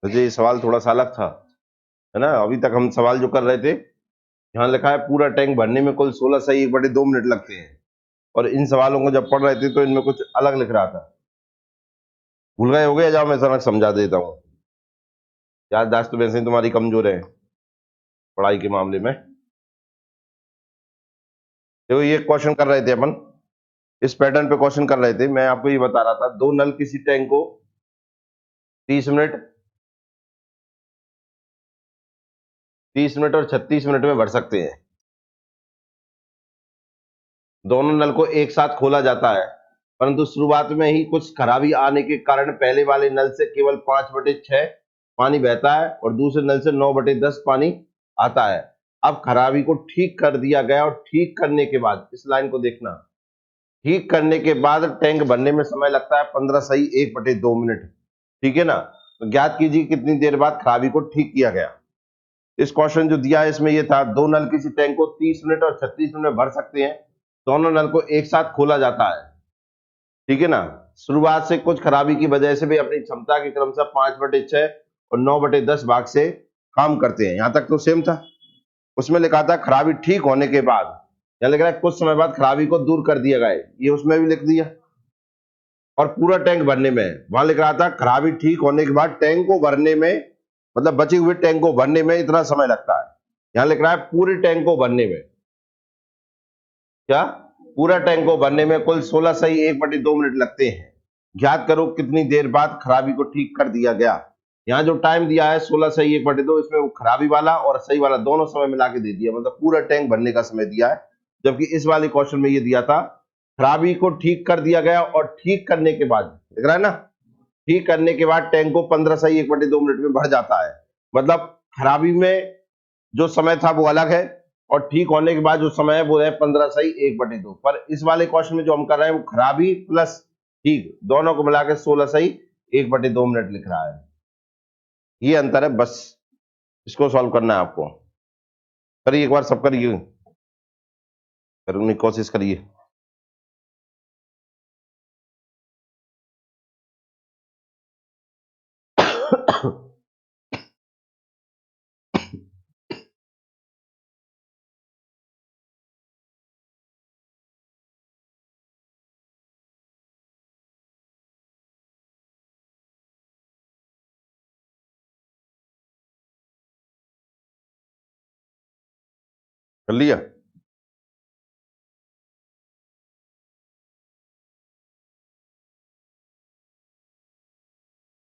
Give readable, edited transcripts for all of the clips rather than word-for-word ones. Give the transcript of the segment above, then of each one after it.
वैसे ये सवाल थोड़ा सा अलग था, है ना। अभी तक हम सवाल जो कर रहे थे, यहाँ लिखा है पूरा टैंक भरने में कुल 16 सही 1/2 मिनट लगते हैं, और इन सवालों को जब पढ़ रहे थे तो इनमें कुछ अलग लिख रहा था। भूल गए हो गए? जाओ मैं सर समझा देता हूँ। याददाश्त तो वैसे ही तुम्हारी कमजोर है पढ़ाई के मामले में। देखो ये क्वेश्चन कर रहे थे अपन, इस पैटर्न पे क्वेश्चन कर रहे थे। मैं आपको ये बता रहा था, दो नल किसी टैंक को 30 मिनट 30 मिनट और 36 मिनट में भर सकते हैं। दोनों नल को एक साथ खोला जाता है, परंतु शुरुआत में ही कुछ खराबी आने के कारण पहले वाले नल से केवल 5/6 पानी बहता है और दूसरे नल से 9/10 पानी आता है। अब खराबी को ठीक कर दिया गया, और ठीक करने के बाद, इस लाइन को देखना, ठीक करने के बाद टैंक भरने में समय लगता है 15 सही 1/2 मिनट। ठीक है ना। तो ज्ञात कीजिए कितनी देर बाद खराबी को ठीक किया गया। इस क्वेश्चन जो दिया है इसमें ये था, दो नल किसी टैंक को 30 मिनट और 36 मिनट में भर सकते हैं। दोनों नल को एक साथ खोला जाता है। ठीक है ना। शुरुआत से कुछ खराबी की वजह से भी अपनी क्षमता के क्रमशः 5/6 और 9/10 भाग से काम करते हैं। यहां तक तो सेम था। उसमें लिखा था खराबी ठीक होने के बाद, यहां लिख रहा है कुछ समय बाद खराबी को दूर कर दिया गया, ये उसमें भी लिख दिया। और पूरा टैंक भरने में, वहां लिख रहा था खराबी ठीक होने के बाद टैंक को भरने में, मतलब बचे हुए टैंक को भरने में इतना समय लगता है। यहां लिख रहा है पूरे टैंक को भरने में, क्या पूरा टैंक को भरने में कुल 16 सही 1/2 मिनट लगते हैं। ज्ञात करो कितनी देर बाद खराबी को ठीक कर दिया गया। यहाँ जो टाइम दिया है 16 सही 1/2, इसमें वो खराबी वाला और सही वाला दोनों समय मिला के दे दिया, मतलब पूरा टैंक भरने का समय दिया है। जबकि इस वाले क्वेश्चन में ये दिया था खराबी को ठीक कर दिया गया, और ठीक करने के बाद, देख रहा है ना, ठीक करने के बाद टैंक को 15 सही 1/2 मिनट में भर जाता है। मतलब खराबी में जो समय था वो अलग है, और ठीक होने के बाद जो समय है वो है 15 सही 1/2। पर इस वाले क्वेश्चन में जो हम कर रहे हैं वो खराबी प्लस ठीक दोनों को मिलाकर 16 सही 1/2 मिनट लिख रहा है। ये अंतर है बस। इसको सॉल्व करना है आपको। करिए एक बार, सब करिए, करने की कोशिश करिए। कर लिया?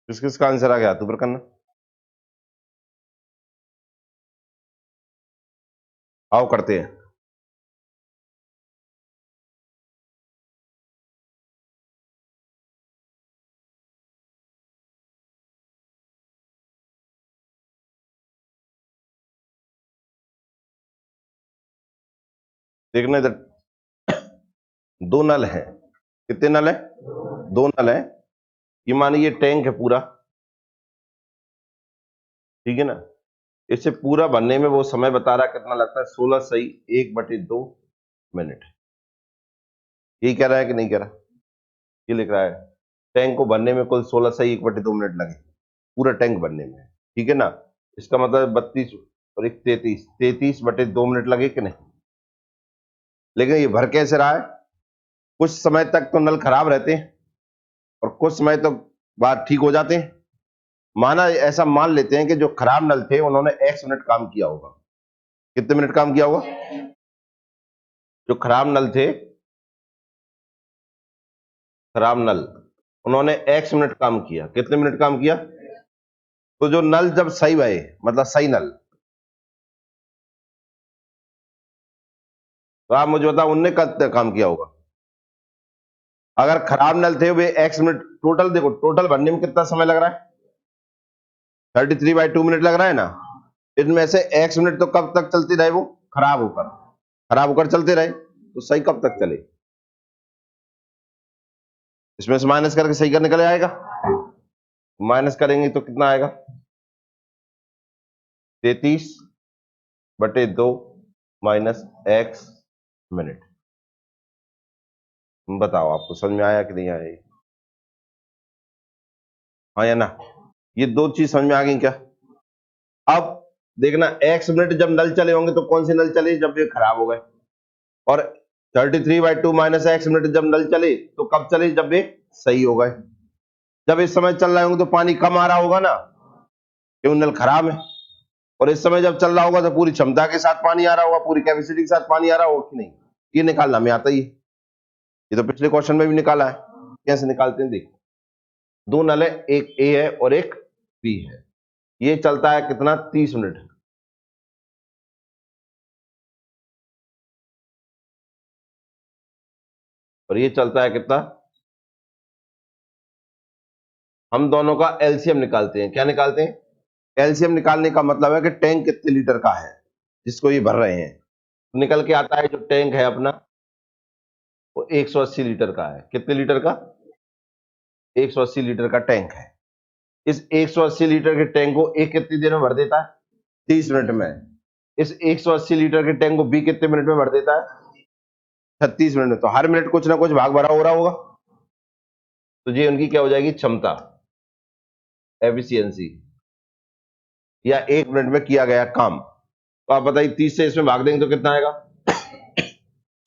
किस किस का आंसर आ गया तू पर करना। आओ करते हैं। देखना इधर, दो नल है। कितने नल है? दो नल है। ये मानिए ये टैंक है पूरा, ठीक है ना। इसे पूरा भरने में वो समय बता रहा है कितना लगता है, 16 सही 1/2 मिनट। यही कह रहा है कि नहीं कह रहा? ये लिख रहा है टैंक को भरने में कुल 16 सही 1/2 मिनट लगे, पूरा टैंक भरने में। ठीक है ना। इसका मतलब 32 और 1 33, 33/2 मिनट लगे कि नहीं। लेकिन ये भर कैसे रहा है, कुछ समय तक तो नल खराब रहते हैं और कुछ समय तक बाद ठीक हो जाते हैं। माना ऐसा मान लेते हैं कि जो खराब नल थे उन्होंने x मिनट काम किया होगा। कितने मिनट काम किया होगा? जो खराब नल थे, खराब नल, उन्होंने x मिनट काम किया। कितने मिनट काम किया? तो जो नल जब सही बहे, मतलब सही नल, तो आप मुझे बताओ उनने कब तक काम किया होगा। अगर खराब नल थे वे x मिनट, टोटल देखो, टोटल भरने में कितना समय लग रहा है, 33/2 मिनट लग रहा है ना। इनमें से x मिनट तो कब तक चलती रहे, वो खराब होकर, खराब होकर चलते रहे, तो सही कब तक चले। इसमें से माइनस करके सही करने के लिए आएगा, माइनस करेंगे तो कितना आएगा, 33/2 माइनस x मिनट। बताओ आपको समझ में आया कि नहीं आया? हाँ या ना? ये दो चीज समझ में आ गई क्या? अब देखना x मिनट जब नल चले होंगे तो कौन से नल चले? जब ये खराब हो गए। और 33/2 माइनस x मिनट जब नल चले तो कब चले? जब ये सही हो गए। जब इस समय चल रहे होंगे तो पानी कम आ रहा होगा ना, क्यों? नल खराब है। और इस समय जब चल रहा होगा तो पूरी क्षमता के साथ पानी आ रहा होगा, पूरी कैपेसिटी के साथ पानी आ रहा होगा कि नहीं? ये निकालना हमें आता ही है। ये तो पिछले क्वेश्चन में भी निकाला है। कैसे निकालते हैं देखो। दो नल है, एक ए है और एक बी है। ये चलता है कितना? 30 मिनट। और ये चलता है कितना? हम दोनों का एलसीएम निकालते हैं। क्या निकालते हैं? एलसीएम निकालने का मतलब है कि टैंक कितने लीटर का है जिसको ये भर रहे हैं। तो निकल के आता है जो टैंक है अपना वो 180 लीटर का है। कितने लीटर का? 180 लीटर का टैंक है। इस 180 लीटर के टैंक को ए कितनी देर में भर देता है? 30 मिनट में। इस 180 लीटर के टैंक को बी कितने मिनट में भर देता है? 36 मिनट में। तो हर मिनट कुछ ना कुछ भाग भरा हो रहा होगा। तो ये उनकी क्या हो जाएगी? क्षमता, एफिशिएंसी, या 1 मिनट में किया गया काम। तो आप बताइए 30 से इसमें भाग देंगे तो कितना आएगा?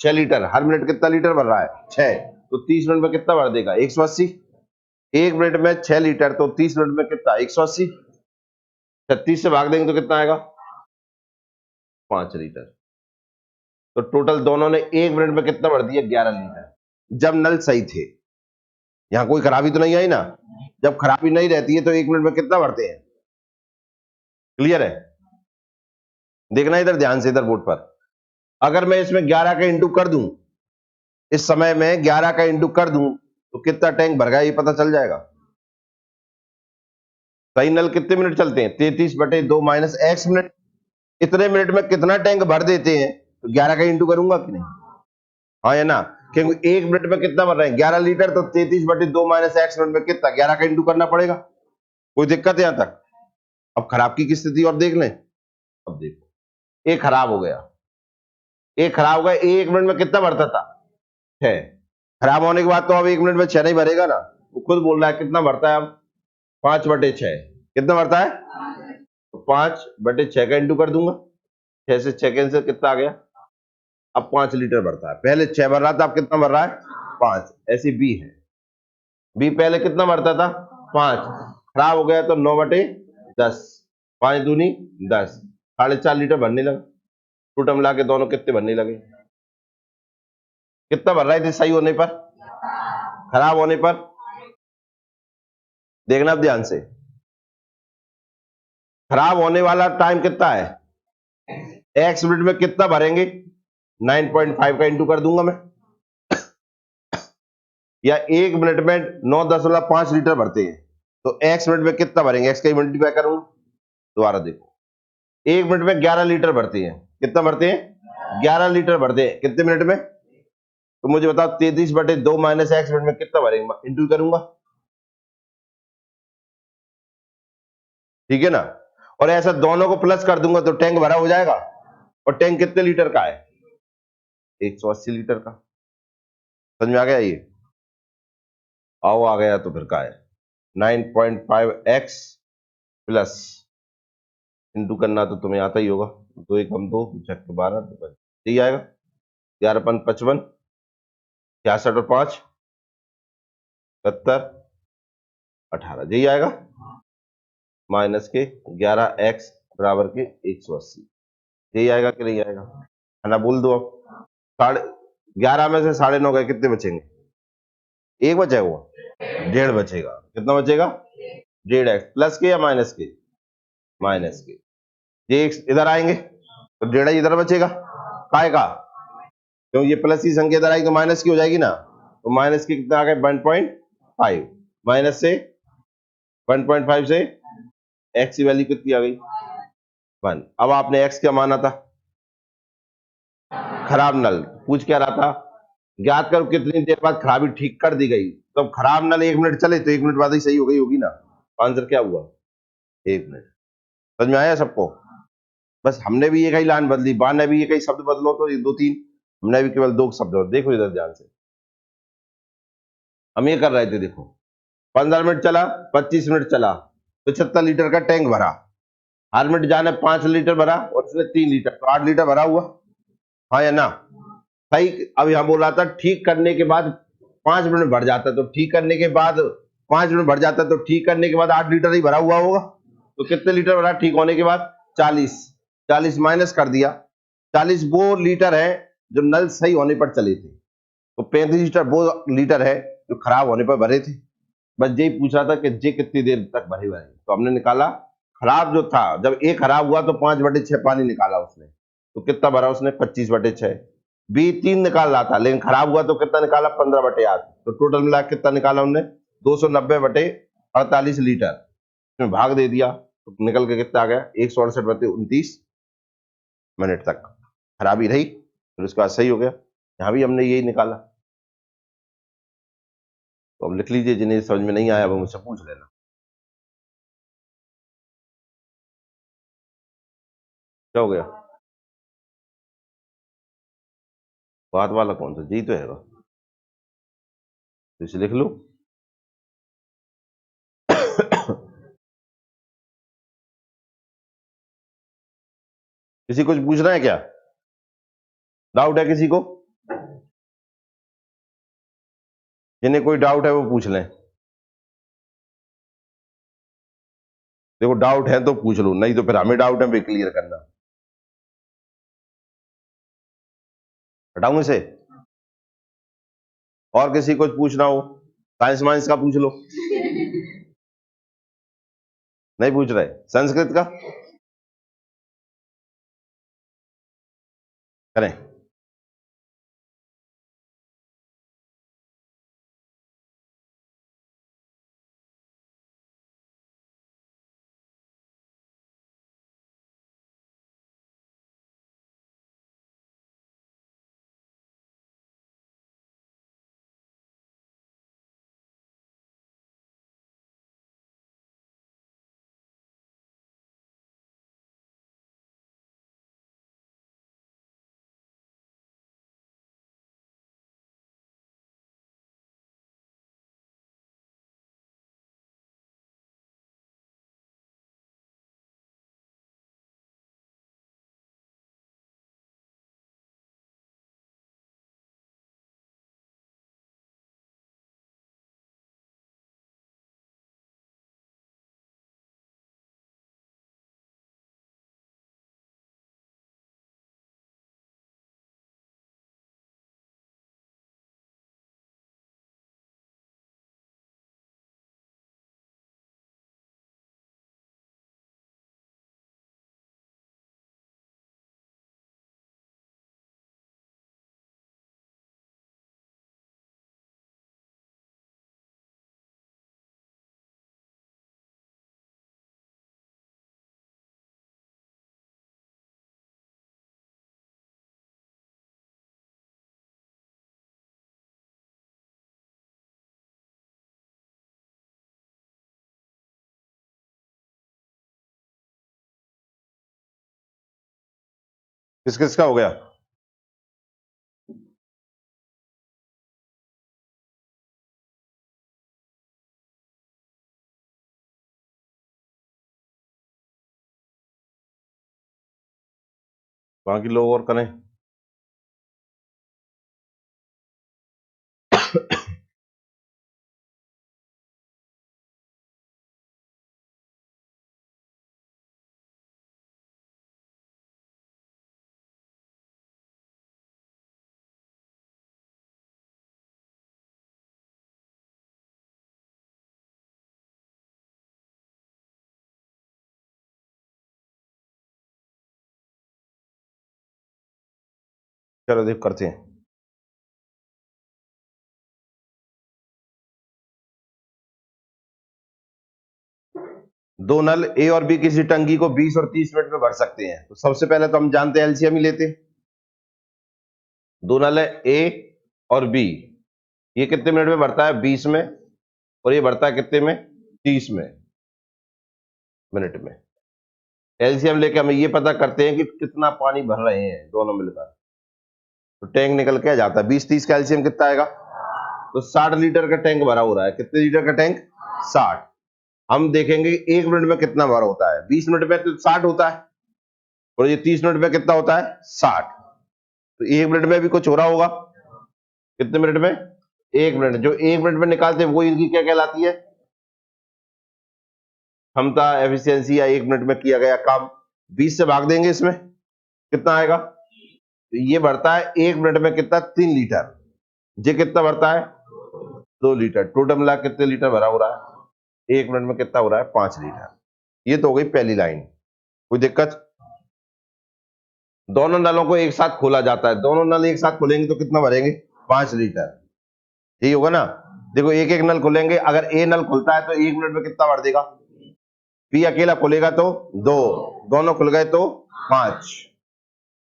6 लीटर। हर मिनट कितना लीटर भर रहा है? 6। तो 30 मिनट में कितना भर देगा? 180। 1 मिनट में 6 लीटर, तो 30 मिनट में कितना? 180। 36 से भाग देंगे तो कितना आएगा? 5 लीटर। तो टोटल दोनों ने 1 मिनट में कितना भर दिया? 11 लीटर। जब नल सही थे। यहां कोई खराबी तो नहीं आई ना? जब खराबी नहीं रहती है तो 1 मिनट में कितना भरते हैं? क्लियर है? देखना इधर ध्यान से, इधर बोर्ड पर। अगर मैं इसमें 11 का इंटू कर दूं, इस समय में 11 का इंटू कर दूं तो कितना टैंक भर गया ये पता चल जाएगा। सही नल कितने मिनट चलते हैं? 33/2 माइनस x मिनट। इतने मिनट में कितना टैंक भर देते हैं? तो 11 का इंटू करूंगा कि नहीं? हाँ या ना? क्योंकि 1 मिनट में कितना भर रहे हैं? 11 लीटर। तो 33/2 माइनस x मिनट में कितना? 11 का इंटू करना पड़ेगा। कोई दिक्कत है यहां तक? अब खराब की स्थिति और देख लें। अब देखो, एक खराब हो गया। एक खराब हो गया। 1 मिनट में कितना भरता था? 6। खराब होने के बाद तो अब 1 मिनट में 6 नहीं भरेगा ना। वो खुद बोल रहा है कितना भरता है अब? 5/6। कितना भरता है? तो 5/6 का इंटू कर दूंगा। 6 से 6 कैंसिल, कितना आ गया? अब 5 लीटर भरता है। पहले 6 भर रहा था, अब कितना भर रहा है? 5। ऐसी बी है। बी पहले कितना भरता था? 5। खराब हो गया तो 9/10। 5 दूनी 10। 4.5 लीटर भरने लगा। टोटल मिला के दोनों कितने भरने लगे? कितना भर रहे थे सही होने पर? खराब होने पर? देखना अब ध्यान से। खराब होने वाला टाइम कितना है? x मिनट में कितना भरेंगे? 9.5 का इंटू कर दूंगा मैं। या 1 मिनट में 9.5 लीटर भरते हैं तो x मिनट में कितना भरेंगे? x का मल्टीप्लाई करूंगा। दोबारा देखो, 1 मिनट में 11 लीटर भरते हैं। कितना भरते हैं? 11 लीटर भरते हैं। कितने मिनट में? तो मुझे बताओ 33/2 माइनस x मिनट में कितना भरेंगे? इंटू करूंगा। ठीक है ना? और ऐसा दोनों को प्लस कर दूंगा तो टैंक भरा हो जाएगा। और टैंक कितने लीटर का है? 180 लीटर का। समझ में आ गया ये? आओ, आ गया तो फिर का है 9.5x प्लस इंटू करना तो तुम्हें आता ही होगा। 2 1 2 6 12 तो यही आएगा। 11 5 55, 66 और 5 70 18, यही आएगा। माइनस के 11x बराबर के 180, यही आएगा कि नहीं आएगा? है ना? बोल दो अब। 11.5 में से 9.5 गए, कितने बचेंगे? एक बचेगा। वो 1.5 बचेगा। कितना बचेगा? 1.5x प्लस के या माइनस के? माइनस के। ये इधर आएंगे तो 1.5 इधर बचेगा। काय का? क्यों ये प्लस की संख्या इधर आई तो माइनस की हो जाएगी ना। तो माइनस की कितना आ गया? 1.5। माइनस से 1.5 से x की वैल्यू कितनी आ गई? 1। अब आपने x क्या माना था? खराब नल। पूछ क्या रहा था? ज्ञात करो कितनी देर बाद खराबी ठीक कर दी गई। तो अब खराब नल 1 मिनट चले तो 1 मिनट बाद ही सही हो गई होगी ना। आंसर क्या हुआ? 1 मिनट। समझ में आया सबको? बस हमने भी ये कई लाइन बदली, बार ने भी ये कई शब्द बदलो तो 2 3, हमने भी केवल 2 शब्द। देखो इधर ध्यान से, हम ये कर रहे थे। देखो 15 मिनट चला, 25 मिनट चला, 75 लीटर का टैंक भरा, हार्मेट जान ने 5 लीटर भरा और इसने 3 लीटर, तो 8 लीटर भरा हुआ, हाँ या ना? सही। अब यहाँ बोल रहा था ठीक करने के बाद 5 मिनट भर जाता, तो ठीक करने के बाद 5 मिनट भर जाता, तो ठीक करने के बाद 8 लीटर ही भरा हुआ होगा। तो कितने लीटर भरा ठीक होने के बाद? 40। 40 माइनस कर दिया, 40 वो लीटर है जो नल सही होने पर चले थे, तो 35 लीटर वो लीटर है जो खराब होने पर भरे थे। बस यही पूछ रहा था कि जे कितनी देर तक भरे हुए हैं। तो हमने निकाला खराब जो था, जब एक खराब हुआ तो 5/6 पानी निकाला उसने, तो कितना भरा उसने? 25/6। बी 3 निकाल रहा था लेकिन खराब हुआ तो कितना निकाला? 15/8। तो टोटल मिला कितना निकाला हमने? 290/48 लीटर। इसमें भाग दे दिया तो निकल के कितना आ गया? 168/29 मिनट तक खराबी रही, फिर उसके बाद सही हो गया। यहाँ भी हमने यही निकाला। तो अब लिख लीजिए, जिन्हें समझ में नहीं आया वो मुझसे पूछ लेना। क्या हो गया? बात वाला कौन सा? जी तो है, तो इसे लिख लो। किसी कुछ पूछना है क्या? डाउट है किसी को? जिन्हें कोई डाउट है वो पूछ लें। देखो डाउट है तो पूछ लो, नहीं तो फिर हमें डाउट है भी क्लियर करना। हटाऊं इसे? और किसी को पूछना हो? साइंस माइंस का पूछ लो। नहीं पूछ रहे? संस्कृत का करें? किस किस का हो गया? बाकी लोग और करें। चलो देख करते हैं। दो नल ए और बी किसी टंकी को 20 और 30 मिनट में भर सकते हैं, तो सबसे पहले तो हम जानते हैं एलसीएम ही लेते हैं। दो नल है ए और बी, ये कितने मिनट में भरता है? 20 में, और ये भरता है कितने में? 30 में मिनट में। एलसीएम लेके हम ये पता करते हैं कि कितना पानी भर रहे हैं दोनों मिलकर। तो टैंक निकल के आ जाता है 20-30 का एलसीएम कितना आएगा? तो 60 लीटर का टैंक भरा हो रहा है। कितने लीटर का टैंक? 60। हम देखेंगे 1 मिनट में कितना भरा होता है। 20 मिनट में तो 60 होता है और ये 30 मिनट में कितना होता है 60। तो 1 मिनट में भी कुछ हो रहा होगा। कितने मिनट में 1 मिनट। जो 1 मिनट में निकालते हैं वो इनकी क्या कहलाती है क्षमता, एफिशिएंसी या 1 मिनट में किया गया काम। 20 से भाग देंगे इसमें कितना आएगा। तो ये बढ़ता है 1 मिनट में कितना 3 लीटर। ये कितना बढ़ता है 2 लीटर। टोटल मिला कितने लीटर भरा हो रहा है 1 मिनट में कितना हो रहा है 5 लीटर। ये तो हो गई पहली लाइन। कोई दिक्कत। दोनों नलों को एक साथ खोला जाता है। दोनों नल एक साथ खोलेंगे तो कितना भरेंगे 5 लीटर। यही होगा ना। देखो एक एक नल खोलेंगे। अगर ए नल खुलता है तो 1 मिनट में कितना भर देगा। बी अकेला खुलेगा तो 2, दोनों खुल गए तो 5।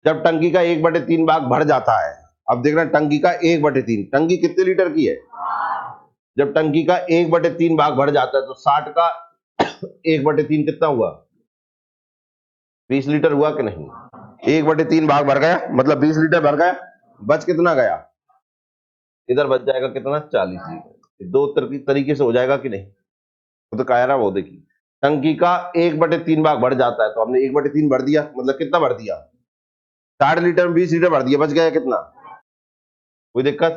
जब टंकी का 1/3 भाग भर जाता है। अब देखना टंकी का 1/3। टंकी कितने लीटर की है। जब टंकी का 1/3 भाग भर जाता है तो 60 का 1/3 कितना हुआ 20 लीटर हुआ कि नहीं। 1/3 भाग भर गया मतलब 20 लीटर भर गया। बच कितना गया इधर बच जाएगा कितना 40 लीटर। दो तरीके से हो जाएगा कि नहीं। तो कह रहा वो देखिए टंकी का 1/3 भाग भर जाता है तो हमने 1/3 भर दिया मतलब कितना भर दिया 60 लीटर में 20 लीटर भर दिया। बच गया कितना। कोई दिक्कत।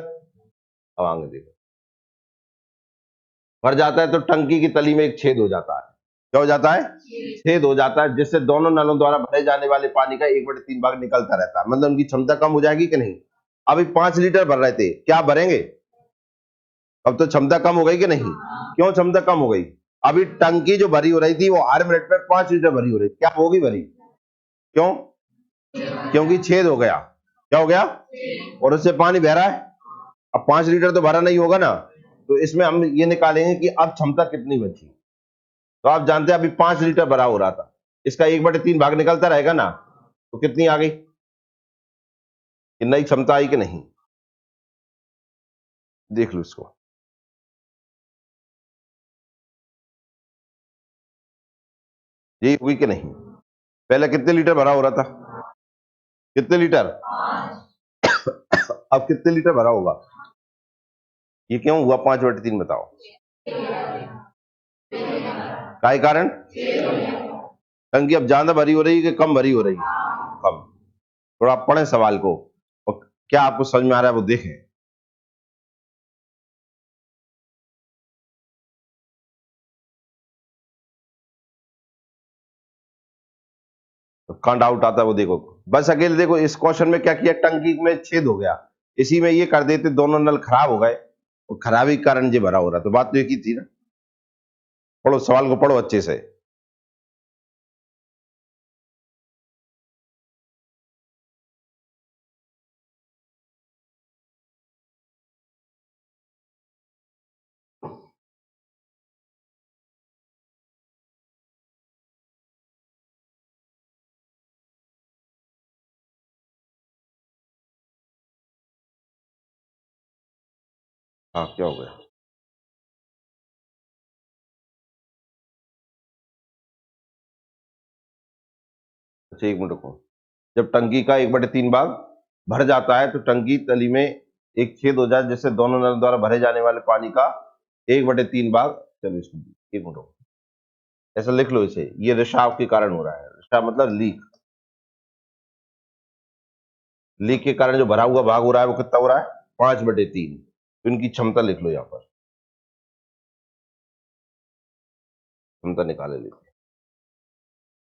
अब आगे देखो भर जाता है तो टंकी की तली में एक छेद हो जाता है। क्या हो जाता है छेद हो जाता है जिससे दोनों नलों द्वारा भरे जाने वाले पानी का 1/3 भाग निकलता रहता है। मतलब उनकी क्षमता कम हो जाएगी कि नहीं। अभी 5 लीटर भर रहे थे क्या भरेंगे। अब तो क्षमता कम हो गई कि नहीं। क्यों क्षमता कम हो गई। अभी टंकी जो भरी हो रही थी वो हर मिनट में 5 लीटर भरी हो रही। क्या होगी भरी। क्यों क्योंकि छेद हो गया। क्या हो गया और उससे पानी बह रहा है। अब 5 लीटर तो भरा नहीं होगा ना। तो इसमें हम ये निकालेंगे कि अब क्षमता कितनी बची। तो आप जानते हैं अभी 5 लीटर भरा हो रहा था। इसका 1/3 भाग निकलता रहेगा ना। तो कितनी आ गई कि नई क्षमता आई कि नहीं। देख लो इसको। यही हुई कि नहीं। पहले कितने लीटर भरा हो रहा था कितने लीटर। अब कितने लीटर भरा होगा। ये क्यों हुआ 5/3 बताओ। काय कारण टंकी अब ज्यादा भरी हो रही है कि कम भरी हो रही है कम। थोड़ा आप पढ़ें सवाल को और क्या आपको समझ में आ रहा है वो देखें। तो कहाँ डाउट आता है वो देखो। बस अकेले देखो इस क्वेश्चन में क्या किया टंकी में छेद हो गया। इसी में ये कर देते दोनों नल खराब हो गए और खराबी के कारण ये भरा हो रहा। तो बात तो एक ही थी ना। पढ़ो सवाल को पढ़ो अच्छे से। हाँ क्या हो गया। अच्छा एक मिनट रुको। जब टंकी का 1/3 भाग भर जाता है तो टंकी तली में एक छेद हो जाए जिससे दोनों नल द्वारा भरे जाने वाले पानी का 1/3 भाग। चलो इसको एक मिनट रुको। ऐसा लिख लो इसे। ये रिसाव के कारण हो रहा है। रिसाव मतलब लीक। लीक के कारण जो भरा हुआ भाग हो रहा है वो कितना हो रहा है 5/3। तो इनकी क्षमता लिख लो यहाँ पर। क्षमता निकाले लेते।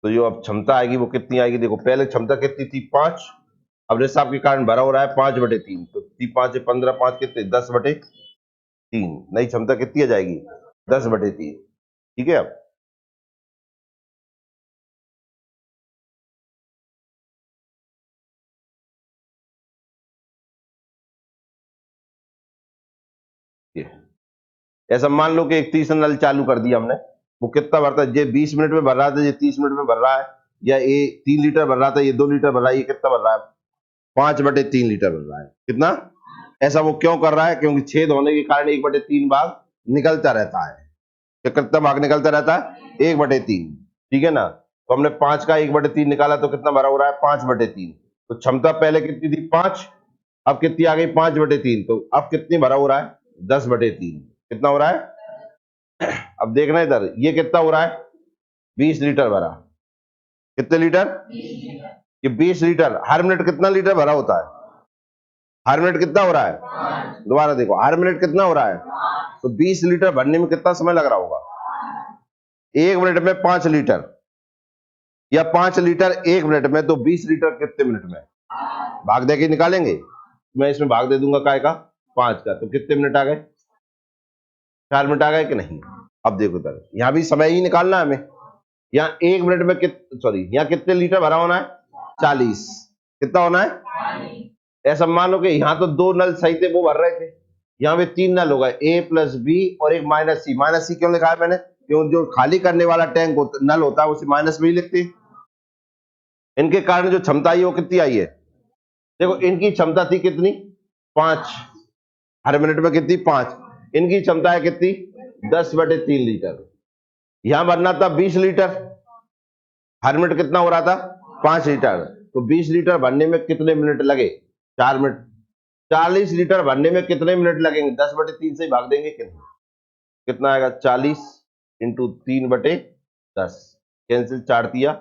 तो जो अब क्षमता आएगी वो कितनी आएगी देखो। पहले क्षमता कितनी थी 5। अब रिसाव के कारण भरा हो रहा है 5/3। तो 5 से 15 5 कितने 10/3। नई क्षमता कितनी आ जाएगी 10/3। ठीक है। अब ये ऐसा मान लो कि एक तीसरा नल चालू कर दिया हमने। वो कितना भरता है ये 20 मिनट में भर रहा था ये 30 मिनट में भर रहा है। या ये 3 लीटर भर रहा था ये 2 लीटर भर रहा है। ये कितना भर रहा है 5/3 लीटर भर रहा है। कितना। ऐसा वो क्यों कर रहा है क्योंकि छेद होने के कारण 1/3 भाग निकलता रहता है। क्या कितना भाग निकलता रहता है 1/3। ठीक है ना। तो हमने 5 का 1/3 निकाला तो कितना भरा हो रहा है 5/3। तो क्षमता पहले कितनी थी 5। अब कितनी आ गई 5/3। तो अब कितनी भरा हो रहा है 10/3। कितना हो रहा है अब देखना इधर, ये कितना हो रहा है, 20 लीटर भरा। कितने लीटर, ये 20 लीटर। हर मिनट कितना लीटर भरा होता है, हर मिनट कितना हो रहा है, दोबारा देखो, हर मिनट कितना हो रहा है, तो 20 लीटर भरने में कितना समय लग रहा होगा, 1 मिनट में 5 लीटर, या 5 लीटर 1 मिनट में, तो 20 लीटर कितने मिनट में, भाग दे के निकालेंगे। मैं इसमें भाग दे दूंगा काय का, 5 का, तो कितने मिनट आ गए, 4 मिनट आ गए कि नहीं। अब देखो इधर, यहां भी समय ही निकालना है हमें। यहाँ 1 मिनट में सॉरी, यहाँ कितने लीटर भरा होना है, 40। कितना होना है, ऐसा मान लो कि यहाँ तो 2 नल सही थे, वो भर रहे थे, यहाँ पे 3 नल होगा, ए प्लस बी और एक माइनस सी। माइनस सी क्यों लिखा है मैंने, क्यों, जो खाली करने वाला टैंक नल होता है उसे माइनस में ही लिखते। इनके कारण जो क्षमता आई वो कितनी आई है, देखो इनकी क्षमता थी कितनी, 5, हर मिनट में कितनी, 5। इनकी क्षमता है कितनी, 10/3 लीटर। यहां भरना था 20 लीटर, हर मिनट कितना हो रहा था, 5 लीटर, तो 20 लीटर भरने में कितने मिनट लगे, 4 मिनट। 40 लीटर भरने में कितने मिनट लगेंगे, 10/3 से ही भाग देंगे कि नहीं, कितना आएगा, 40 इंटू 3/10, कैंसिल, 4 दिया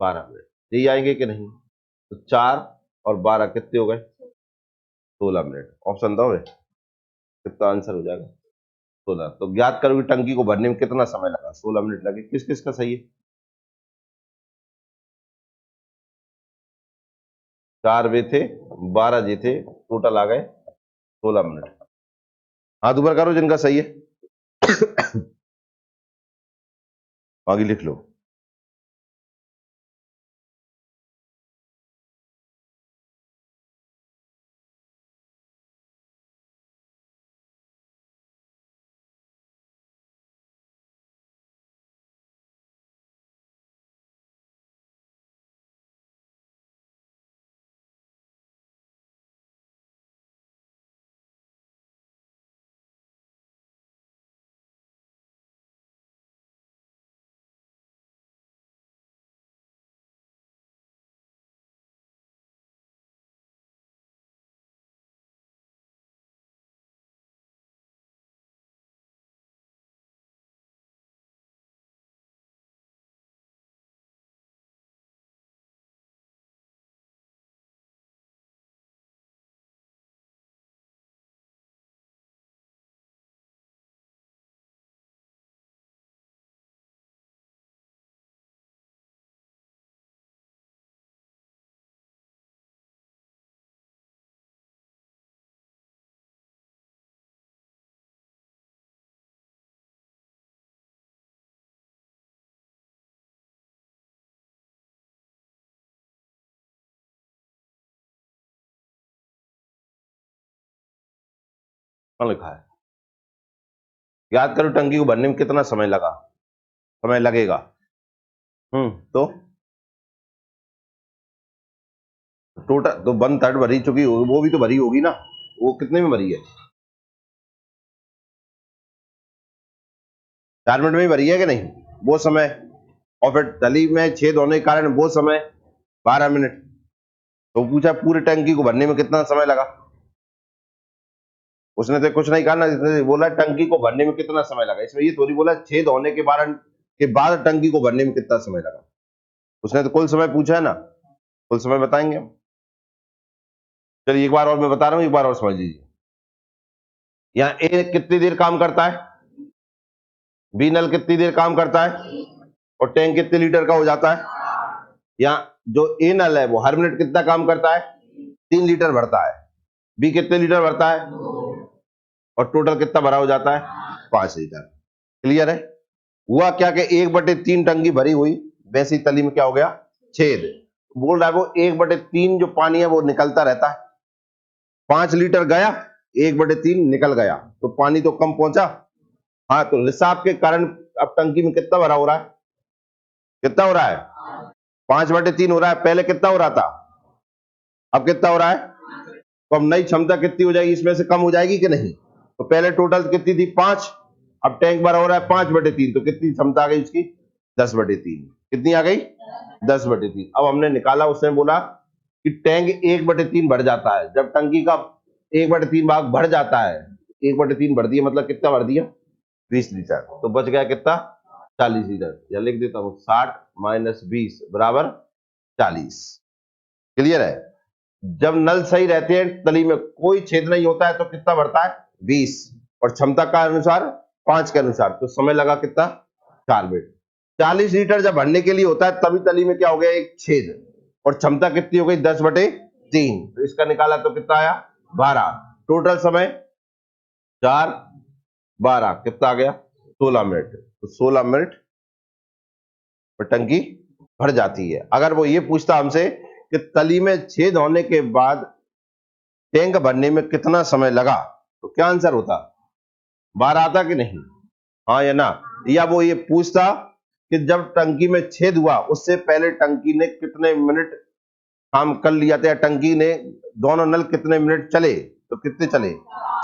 12 मिनट, यही आएंगे कि नहीं। तो 4 और 12 कितने हो गए, 16 मिनट। ऑप्शन दो, कितना आंसर हो जाएगा, 16। तो ज्ञात करो कि टंकी को भरने में कितना समय लगा, 16 मिनट लगे। किस किस का सही है, 4 वे थे, 12 जे थे, टोटल आ गए 16 मिनट। हाथ ऊपर करो जिनका सही है, आगे लिख लो। कौन लिखा है, याद करो टंकी को भरने में कितना समय लगा, समय लगेगा। तो टोटल तो 1/3 भरी चुकी होगी, वो भी तो भरी होगी ना, वो कितने में भरी है, 4 मिनट में ही भरी है कि नहीं, वो समय। और फिर तली में छेद होने के कारण वो समय 12 मिनट। तो पूछा पूरे टंकी को भरने में कितना समय लगा, उसने तो कुछ नहीं कहा ना, इसने बोला टंकी को भरने में कितना समय लगा। इसमें ये थोड़ी बोला छेद होने के बाद टंकी को भरने में कितना समय लगा, उसने तो कुल समय पूछा है ना, कुल समय बताएंगे हम। चलिए एक बार और मैं बता रहा हूं, एक बार और समझ लीजिए। यहाँ ए कितनी देर काम करता है, बी नल कितनी देर काम करता है, और टैंक कितने लीटर का हो जाता है। यहाँ जो ए नल है वो हर मिनट कितना काम करता है, 3 लीटर भरता है, बी कितने लीटर भरता है, और टोटल कितना भरा हो जाता है, 5 लीटर। क्लियर है। हुआ क्या कि 1/3 टंकी भरी हुई, वैसी तली में क्या हो गया, छेद। बोल रहा है वो 1/3 जो पानी है वो निकलता रहता है, 5 लीटर गया, 1/3 निकल गया, तो पानी तो कम पहुंचा। हाँ, तो रिसाव के कारण अब टंकी में कितना भरा हो रहा है, कितना हो रहा है, 5/3 हो रहा है। पहले कितना हो रहा था, अब कितना हो रहा है, तो अब नई क्षमता कितनी हो जाएगी, इसमें से कम हो जाएगी कि नहीं। तो पहले टोटल कितनी थी, 5, अब टैंक भरा हो रहा है 5/3, तो कितनी क्षमता आ गई उसकी, 10/3। कितनी आ गई, 10/3। अब हमने निकाला, उसने बोला कि टैंक 1/3 भर जाता है, जब टंकी का 1/3 भाग भर जाता है, 1/3 भर दिया मतलब कितना भर दिया, 20 लीटर, तो बच गया कितना 40 लीटर, या लिख देता हूं 60 माइनस 20 बराबर 40। क्लियर है? जब नल सही रहते हैं, तली में कोई छेद नहीं होता है, तो कितना बढ़ता है 20, और क्षमता का अनुसार 5 के अनुसार, तो समय लगा कितना 4 मिनट। 40 लीटर जब भरने के लिए होता है तभी तली में क्या हो गया एक छेद, और क्षमता कितनी हो गई 10/3, तो इसका निकाला तो कितना आया 12। टोटल समय 4 12 कितना आ गया 16 मिनट, तो 16 मिनट पर टंकी भर जाती है। अगर वो ये पूछता हमसे कि तली में छेद होने के बाद टैंक भरने में कितना समय लगा, तो क्या आंसर होता 12 आता कि नहीं, हाँ या ना? या वो ये पूछता कि जब टंकी में छेद हुआ उससे पहले टंकी ने कितने मिनट काम कर लिया था, या टंकी ने दोनों नल कितने मिनट चले, तो कितने चले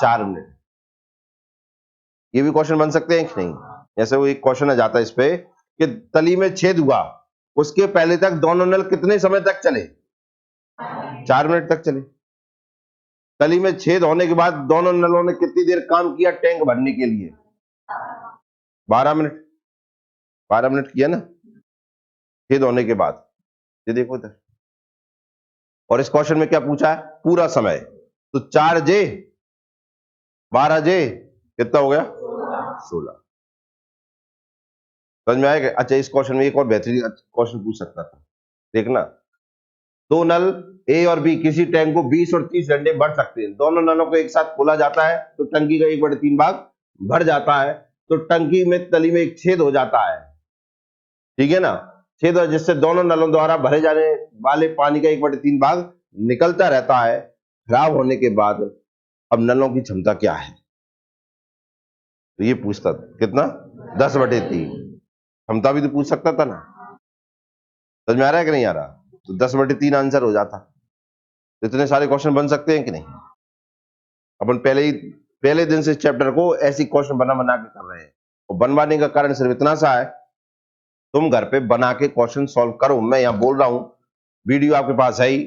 4 मिनट। ये भी क्वेश्चन बन सकते हैं कि नहीं? जैसे वो एक क्वेश्चन आ जाता है इस पे कि तली में छेद हुआ उसके पहले तक दोनों नल कितने समय तक चले, 4 मिनट तक चले। तली में छेद होने के बाद दोनों नलों ने कितनी देर काम किया टैंक भरने के लिए, 12 मिनट। 12 मिनट किया ना छेद होने के बाद। ये देखो इधर, और इस क्वेश्चन में क्या पूछा है पूरा समय, तो 4J 12J कितना हो गया 16। समझ में आएगा? अच्छा, इस क्वेश्चन में एक और बेहतरीन क्वेश्चन पूछ सकता था, देखना। दो नल ए और बी किसी टैंक को 20 और 30 घंटे भर सकते हैं। दोनों नलों को एक साथ खोला जाता है तो टंकी का 1/3 भाग भर जाता है, तो टंकी में तली में एक छेद हो जाता है, ठीक है ना, छेद, जिससे दोनों नलों द्वारा भरे जाने वाले पानी का 1/3 भाग निकलता रहता है। खराब होने के बाद अब नलों की क्षमता क्या है, तो ये पूछता कितना 10/3। क्षमता भी तो पूछ सकता था ना। समझ में आ रहा है कि नहीं आ रहा? तो 10/3 आंसर हो जाता। तो इतने सारे क्वेश्चन बन सकते हैं कि नहीं? अपन पहले दिन से इस चैप्टर को ऐसी क्वेश्चन बना बना के कर रहे हैं, और बनवाने का कारण सिर्फ इतना सा है, तुम घर पे बना के क्वेश्चन सॉल्व करो। मैं यहां बोल रहा हूं, वीडियो आपके पास है ही,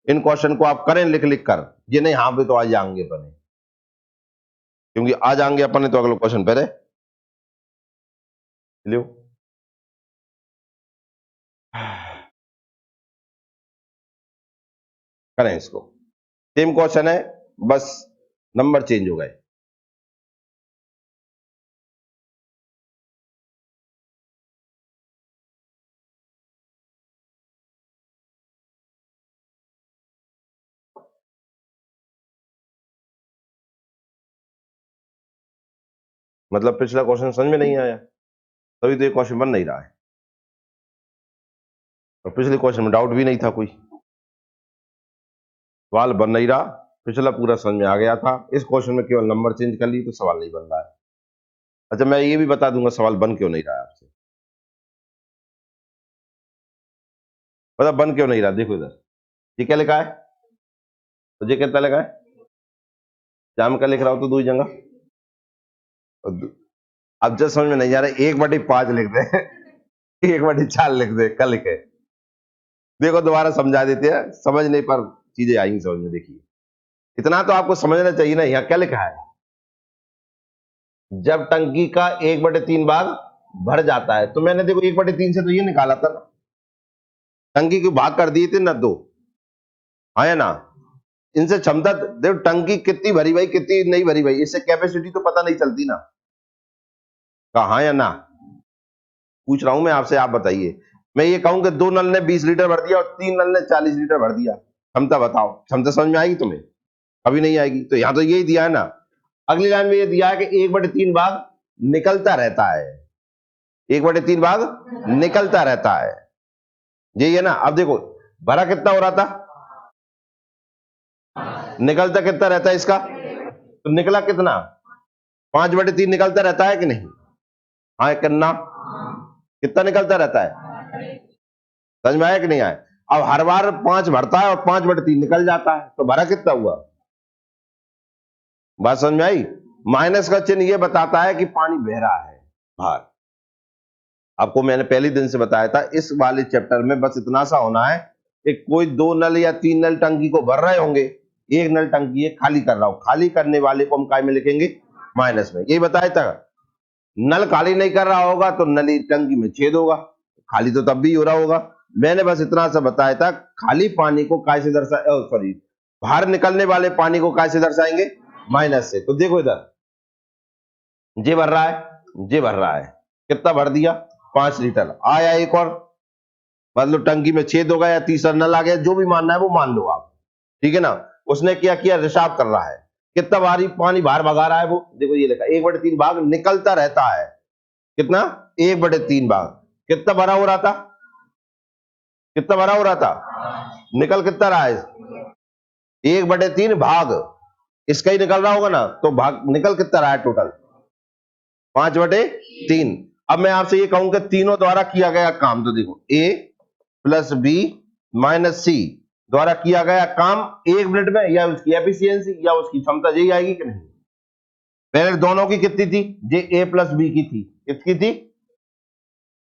इन क्वेश्चन को आप करें लिख लिख कर। ये नहीं हाँ पे तो आज जाएंगे अपने, क्योंकि आज आएंगे अपने तो अगला क्वेश्चन पहले लो। करें इसको, सेम क्वेश्चन है, बस नंबर चेंज हो गए। मतलब पिछला क्वेश्चन समझ में नहीं आया, तभी तो ये क्वेश्चन बन नहीं रहा है, और पिछले क्वेश्चन में डाउट भी नहीं था, कोई सवाल बन नहीं रहा। पिछला पूरा समझ में आ गया था, इस क्वेश्चन में केवल नंबर चेंज कर ली तो सवाल नहीं बन रहा है। अच्छा, मैं ये भी बता दूंगा सवाल बन क्यों नहीं रहा है आपसे, मतलब बन क्यों नहीं रहा। देखो इधर, ये क्या लिखा है, तो ये कितना लिखा है, जाम का लिख रहा हो तो 2 जगह, अब जब समझ में नहीं आ रहा 1/5 लिख दे 1/4 लिख दे, कल लिखे। देखो दोबारा समझा देते हैं, समझ नहीं पर चीजें आएंगी समझ में। देखिए, इतना तो आपको समझना चाहिए ना, यहाँ क्या लिखा है, जब टंकी का 1/3 भाग भर जाता है, तो मैंने देखो 1/3 से तो ये निकाला था ना, टंकी को भाग कर दिए थे ना 2, हाँ या ना। इनसे क्षमता देखो, टंकी कितनी भरी भाई कितनी नहीं भरी भाई, इससे कैपेसिटी तो पता नहीं चलती ना, हाँ या ना। पूछ रहा हूं मैं आपसे, आप बताइए। मैं ये कहूं कि 2 नल ने 20 लीटर भर दिया और 3 नल ने 40 लीटर भर दिया, क्षमता बताओ, क्षमता समझ में आएगी तुम्हें? अभी नहीं आएगी। तो यहां तो यही दिया है ना, अगली लाइन में ये दिया है कि 1/3 भाग निकलता रहता है, 1/3 भाग निकलता रहता है, यही है ना। अब देखो भरा कितना हो रहा था, निकलता कितना रहता है इसका, तो निकला कितना 5/3 निकलता रहता है कि नहीं, हाँ करना, कितना निकलता रहता है, समझ में आया कि नहीं आया? अब हर बार 5 भरता है और 5/3 निकल जाता है, तो भरा कितना हुआ, बात समझ में आई? माइनस का चिन्ह ये बताता है कि पानी बह रहा है बाहर। आपको मैंने पहले दिन से बताया था, इस वाले चैप्टर में बस इतना सा होना है कि कोई 2 नल या 3 नल टंकी को भर रहे होंगे, एक नल टंकी है खाली कर रहा हो, खाली करने वाले को हम काय में लिखेंगे माइनस में, यही बताया था। नल खाली नहीं कर रहा होगा तो नली टंकी में छेद होगा, खाली तो तब भी हो रहा होगा। मैंने बस इतना सा बताया था, खाली पानी को कैसे सॉरी, बाहर निकलने वाले पानी को कैसे दर्शाएंगे, माइनस से। तो देखो इधर जे भर रहा है, जे भर रहा है, कितना भर दिया, 5 लीटर। आया एक और, मतलब टंकी में छेद हो गया या तीसरा नल आ गया, जो भी मानना है वो मान लो आप, ठीक है ना। उसने क्या किया, रिसाव कर रहा है, कितना भारी पानी बाहर भगा रहा है वो, देखो ये लिखा 1/3 भाग निकलता रहता है, कितना, 1/3 भाग। कितना भरा हो रहा था, कितना भरा हो रहा था, निकल कितना रहा है, 1/3 भाग, इसका ही निकल रहा होगा ना, तो भाग निकल कितना रहा है टोटल, 5/3। अब मैं आपसे ये कहूंगा तीनों द्वारा किया गया काम, तो देखो ए प्लस बी माइनस सी द्वारा किया गया काम 1 मिनट में, या उसकी एफिशिएंसी या उसकी क्षमता यही आएगी कि नहीं। पहले दोनों की कितनी थी, जे ए प्लस बी की थी, कितनी थी,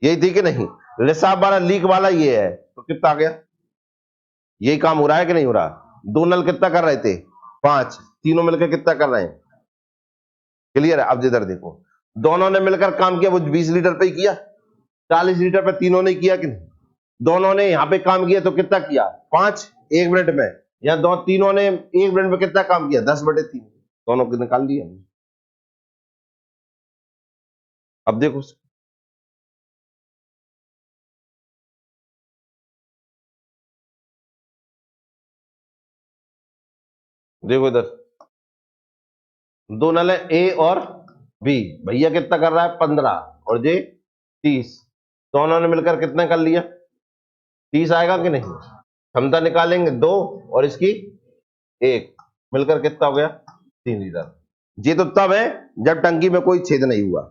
यही थी कि नहीं। रिसाव वाला लीक वाला ये है, तो कितना आ गया, यही काम हो रहा है कि नहीं हो रहा। दो नल कितना कर रहे थे, 5, तीनों मिलकर कितना कर रहे हैं, क्लियर है। अब इधर देखो, दोनों ने मिलकर काम किया, वो 20 लीटर पे ही किया, 40 लीटर पे तीनों ने किया कि नहीं। दोनों ने यहां पे काम किया तो कितना किया, 5 1 मिनट में, या दो तीनों ने 1 मिनट में कितना काम किया, 10/3, दोनों को निकाल लिया। अब देखो, देखो इधर दो नल है ए और बी, भैया कितना कर रहा है, 15 और जे 30, दोनों ने मिलकर कितना कर लिया, 30 आएगा कि नहीं। क्षमता निकालेंगे 2 और इसकी 1, मिलकर कितना हो गया, 3 लीटर। ये तो तब है जब टंकी में कोई छेद नहीं हुआ,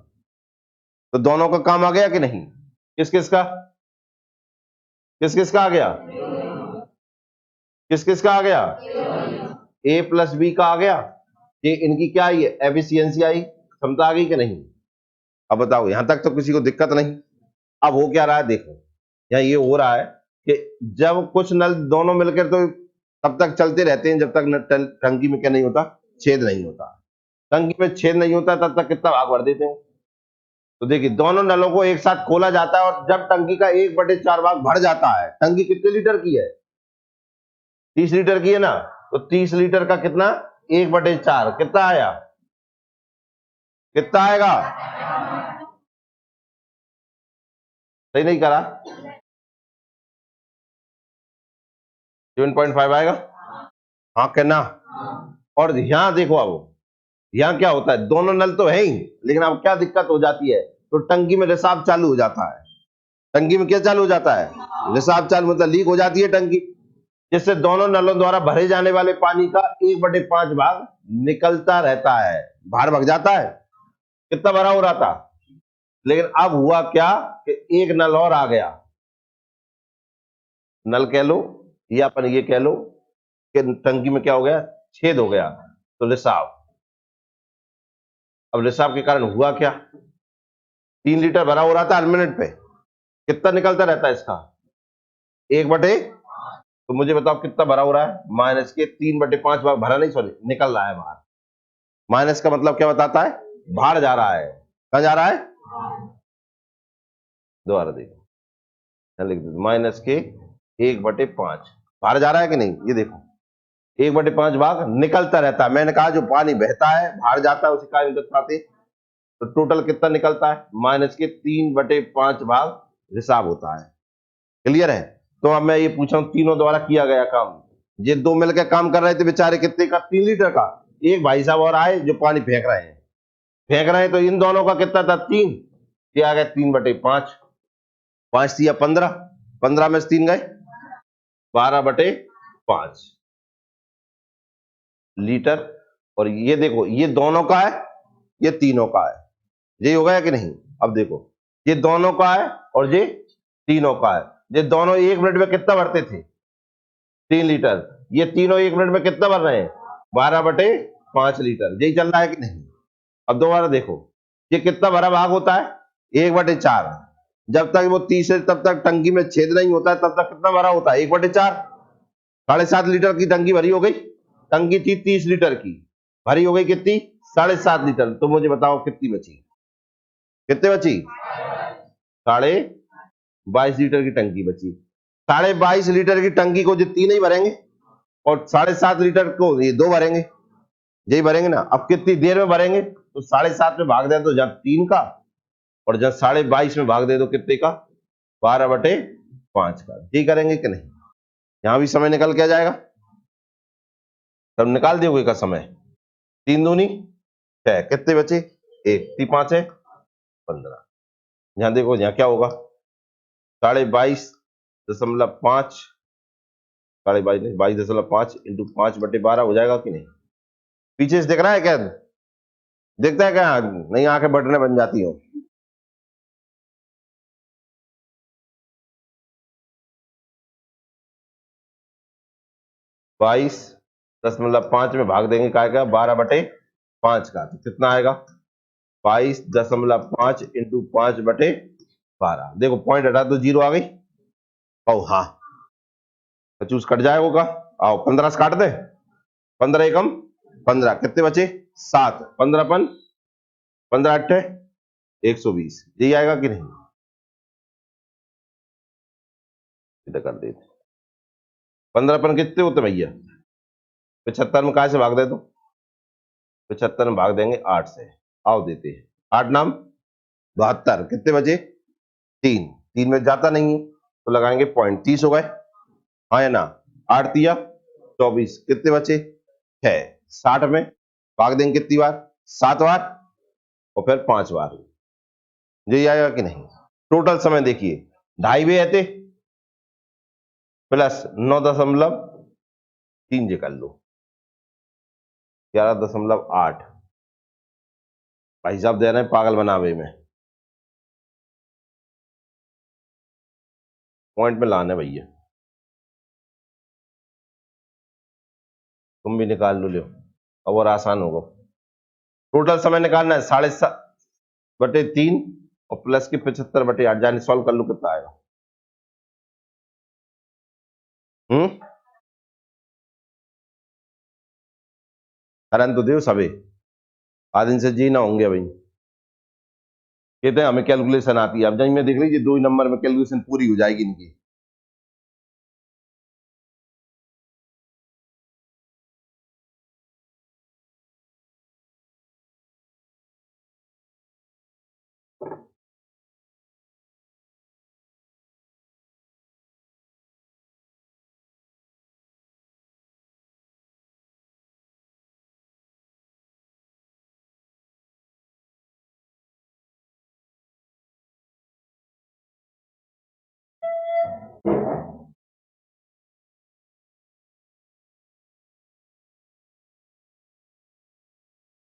तो दोनों का काम आ गया कि नहीं, किस किस का, किस किस का आ गया, किस किस का आ गया, ए प्लस बी का आ गया। ये इनकी क्या आई, एफिशिएंसी आई, क्षमता आ गई कि नहीं। अब बताओ, यहां तक तो किसी को दिक्कत नहीं। अब हो क्या रहा है, देखो यहाँ ये हो रहा है कि जब कुछ नल दोनों मिलकर तो तब तक चलते रहते हैं जब तक टंकी में क्या नहीं होता, छेद नहीं होता। टंकी में छेद नहीं होता तब तक कितना भाग भर देते हैं। तो देखिए, दोनों नलों को एक साथ खोला जाता है, और जब टंकी का 1/4 भाग भर जाता है, टंकी कितने लीटर की है, 30 लीटर की है ना, तो 30 लीटर का कितना, 1/4 कितना आया, कितना आएगा, सही नहीं करा, 7.5 आएगा, हाँ कहना। और यहां देखो, अब यहां क्या होता है, दोनों नल तो है ही, लेकिन अब क्या दिक्कत हो जाती है, तो टंकी में रिसाव चालू हो जाता है। टंकी में क्या चालू हो जाता है, रिसाव चालू, मतलब लीक हो जाती है टंकी, जिससे दोनों नलों द्वारा भरे जाने वाले पानी का 1/5 भाग निकलता रहता है, बाहर भग जाता है। कितना भरा हो रहा था, लेकिन अब हुआ क्या कि एक नल और आ गया, नल कह लो या अपन ये कह लो कि टंकी में क्या हो गया, छेद हो गया, तो रिसाव। अब रिसाव के कारण हुआ क्या, 3 लीटर भरा हो रहा था हर मिनट पे, कितना निकलता रहता है इसका, 1/, तो मुझे बताओ कितना भरा हो रहा है, माइनस के 3/5 भाग भरा नहीं, सॉरी निकल रहा है बाहर। माइनस का मतलब क्या बताता है, बाहर जा रहा है, कहां जा रहा है, दोबारा देखो, लिख दो माइनस के 1/5 बाहर जा रहा है कि नहीं, ये देखो 1/5 भाग निकलता रहता है। मैंने कहा जो पानी बहता है बाहर जाता है उसे क्या दर्शाते, तो टोटल कितना निकलता है, माइनस के 3/5 भाग रिसाव होता है, क्लियर है। तो अब मैं ये पूछा हूं, तीनों द्वारा किया गया काम, ये दो मिलकर काम कर रहे थे बेचारे, कितने का, 3 लीटर का। एक भाई साहब और आए जो पानी फेंक रहे हैं, फेंक रहे हैं, तो इन दोनों का कितना था, 3, ये आ गया 3/5, 5 दिया 15, 15 में से 3 गए, 12/5 लीटर। और ये देखो, ये दोनों का है, ये तीनों का है, ये हो गया कि नहीं। अब देखो, ये दोनों का है और ये तीनों का है, ये दोनों 1 मिनट में कितना भरते थे, 3 लीटर, ये तीनों 1 मिनट में कितना भर रहे हैं, 12/5 लीटर, यही चल रहा है कि नहीं। अब दोबारा देखो, ये कितना भरा भाग होता है, 1/4, जब तक वो 30 है तब तक टंकी में छेद नहीं होता है, तब तक कितना भरा होता है, 1/4, 7.5 लीटर की टंकी भरी हो गई। टंकी थी 30 लीटर की, भरी हो गई कितनी, 7.5 लीटर, तो मुझे बताओ कितनी बची। कितने बची? 22.5 लीटर की टंकी बची। 22.5 लीटर की टंकी को जो 3 ही भरेंगे और 7.5 लीटर को ये 2 भरेंगे, यही भरेंगे ना। अब कितनी देर में भरेंगे? तो 7.5 में भाग दे तो जब 3 का, और जब 22.5 में भाग दे तो कितने का? 12/5 का। यही करेंगे कि नहीं? यहां भी समय निकल के आ जाएगा, तब निकाल दोगे का समय। 3 दूनी 6, कितने बचे? 1, 3 5 है 15। यहां देखो, यहां क्या होगा? 22.5 22.5 नहीं, 22.5 इंटू 5/12 हो जाएगा कि नहीं? पीछे से दिख रहा है क्या? दिखता है क्या? नहीं, आंखें बटने बन जाती हो। बाईस 10.5 में भाग देंगे क्या आएगा? 12/5 का। तो कितना आएगा? 22.5 इंटू 5/12। देखो पॉइंट हटा तो 0 आ गई। ओ हाँ, 25 कट जाएगा। आओ 15 से काट दे। 15 एकम 15, कितने बचे? 7। 15 15 अट्ठे 120। यही आएगा कि नहीं? इधर कर देते। 15 कितने होते भैया? 75 में कहा से भाग दे दो? 75 में भाग देंगे 8 से। आओ देते हैं। 8 नाम 72, कितने बचे? 3। 3 में जाता नहीं है तो लगाएंगे पॉइंट। 30 हो गए, हाँ या ना? 8 तिया 24, कितने बचे? 6। 60 में भाग देंगे कितनी बार? 7 बार, और फिर 5 बार। यही आएगा कि नहीं? टोटल समय देखिए, 2.5 वे आते प्लस 9.3 जे कर लो, 11.8। भाई साहब दे रहे हैं पागल बनावे में। पॉइंट में लाने भैया, तुम भी निकाल लो, अब और आसान होगा। टोटल समय निकालना है 7.5/3 और प्लस की 75/8। जाने सॉल्व कर लो, कितना आएगा? करन तो दो सबे, आज इनसे जी ना होंगे भाई। कहते हैं हमें कैलकुलेशन आती है। अब जब मैं देख लीजिए 2 ही नंबर में कैलकुलेशन पूरी हो जाएगी इनकी।